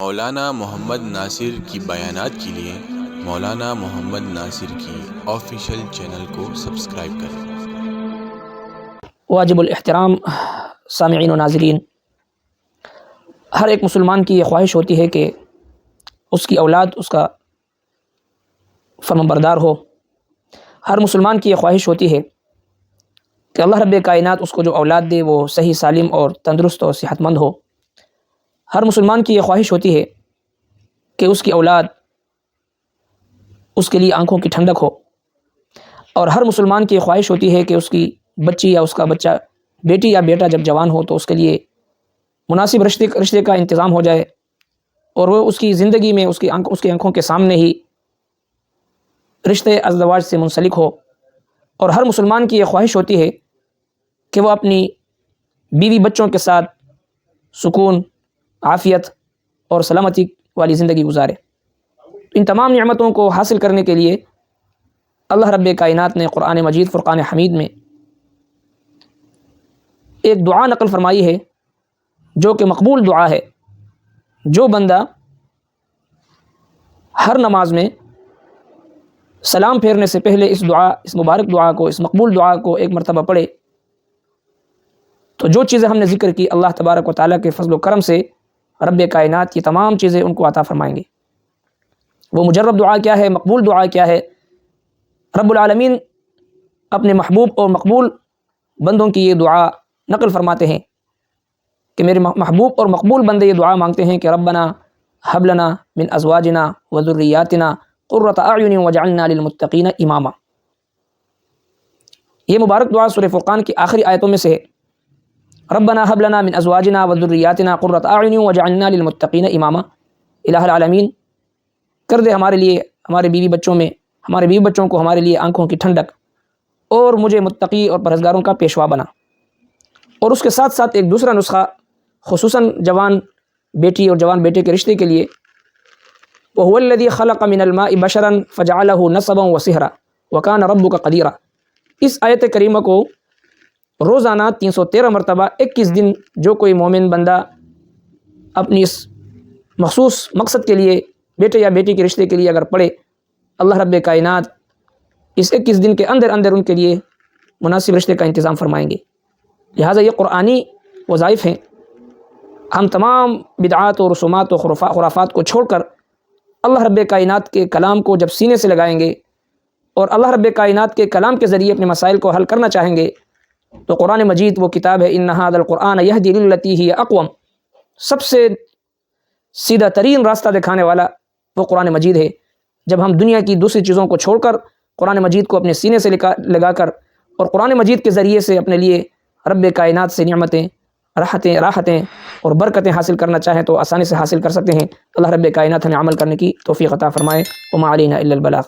مولانا محمد ناصر کی بیانات کے لیے مولانا محمد ناصر کی آفیشیل چینل کو سبسکرائب کریں۔ واجب الاحترام سامعین و ناظرین، ہر ایک مسلمان کی یہ خواہش ہوتی ہے کہ اس کی اولاد اس کا فرمانبردار ہو۔ ہر مسلمان کی یہ خواہش ہوتی ہے کہ اللہ رب کائنات اس کو جو اولاد دے وہ صحیح سالم اور تندرست اور صحت مند ہو۔ ہر مسلمان کی یہ خواہش ہوتی ہے کہ اس کی اولاد اس کے لیے آنکھوں کی ٹھنڈک ہو، اور ہر مسلمان کی یہ خواہش ہوتی ہے کہ اس کی بچی یا اس کا بچہ، بیٹی یا بیٹا جب جوان ہو تو اس کے لیے مناسب رشتے کا انتظام ہو جائے، اور وہ اس کی زندگی میں اس کی آنکھوں کے سامنے ہی رشتے ازدواج سے منسلک ہو۔ اور ہر مسلمان کی یہ خواہش ہوتی ہے کہ وہ اپنی بیوی بچوں کے ساتھ سکون، عافیت اور سلامتی والی زندگی گزارے۔ ان تمام نعمتوں کو حاصل کرنے کے لیے اللہ رب کائنات نے قرآن مجید فرقان حمید میں ایک دعا نقل فرمائی ہے جو کہ مقبول دعا ہے۔ جو بندہ ہر نماز میں سلام پھیرنے سے پہلے اس مبارک دعا کو، اس مقبول دعا کو ایک مرتبہ پڑھے تو جو چیزیں ہم نے ذکر کی، اللہ تبارک و تعالیٰ کے فضل و کرم سے رب کائنات کی تمام چیزیں ان کو عطا فرمائیں گے۔ وہ مجرب دعا کیا ہے، مقبول دعا کیا ہے؟ رب العالمین اپنے محبوب اور مقبول بندوں کی یہ دعا نقل فرماتے ہیں کہ میرے محبوب اور مقبول بندے یہ دعا مانگتے ہیں کہ ربنا ہب لنا من ازواجنا و ذریاتنا قرۃ اعین واجعلنا للمتقین اماما۔ یہ مبارک دعا سورہ فرقان کی آخری آیتوں میں سے ہے۔ ربنا ہب لنا من ازواجنا و ذریاتنا قرۃ اعین واجعلنا للمتقین اماما۔ الہ العالمین کر دے ہمارے لیے، ہمارے بیوی بچوں کو ہمارے لیے آنکھوں کی ٹھنڈک، اور مجھے متقی اور پرہیزگاروں کا پیشوا بنا۔ اور اس کے ساتھ ساتھ ایک دوسرا نسخہ خصوصاً جوان بیٹی اور جوان بیٹے کے رشتے کے لیے، وَهُوَ الَّذِي خَلَقَ مِنَ الْمَاءِ بَشَرًا فَجَعَلَهُ نَسَبًا وَصِهْرًا وَكَانَ رَبُّكَ قَدِيرًا۔ اس آیت کریمہ کو روزانہ 313 مرتبہ 21 دن جو کوئی مومن بندہ اپنی اس مخصوص مقصد کے لیے، بیٹے یا بیٹی کے رشتے کے لیے اگر پڑھے، اللہ رب کائنات اس 21 دن کے اندر ان کے لیے مناسب رشتے کا انتظام فرمائیں گے۔ لہٰذا یہ قرآنی وظائف ہیں۔ ہم تمام بدعات و رسومات و خرافات کو چھوڑ کر اللہ رب کائنات کے کلام کو جب سینے سے لگائیں گے اور اللہ رب کائنات کے کلام کے ذریعے اپنے مسائل کو حل کرنا چاہیں گے تو قرآن مجید وہ کتاب ہے، ان ھذا القرآن یہدی للتی ہی اقوم، سب سے سیدھا ترین راستہ دکھانے والا وہ قرآن مجید ہے۔ جب ہم دنیا کی دوسری چیزوں کو چھوڑ کر قرآن مجید کو اپنے سینے سے لگا کر اور قرآن مجید کے ذریعے سے اپنے لیے رب کائنات سے نعمتیں، راحتیں اور برکتیں حاصل کرنا چاہیں تو آسانی سے حاصل کر سکتے ہیں۔ اللہ رب کائنات ہمیں عمل کرنے کی توفیق عطا فرمائے۔ وما علینا الا البلاغ۔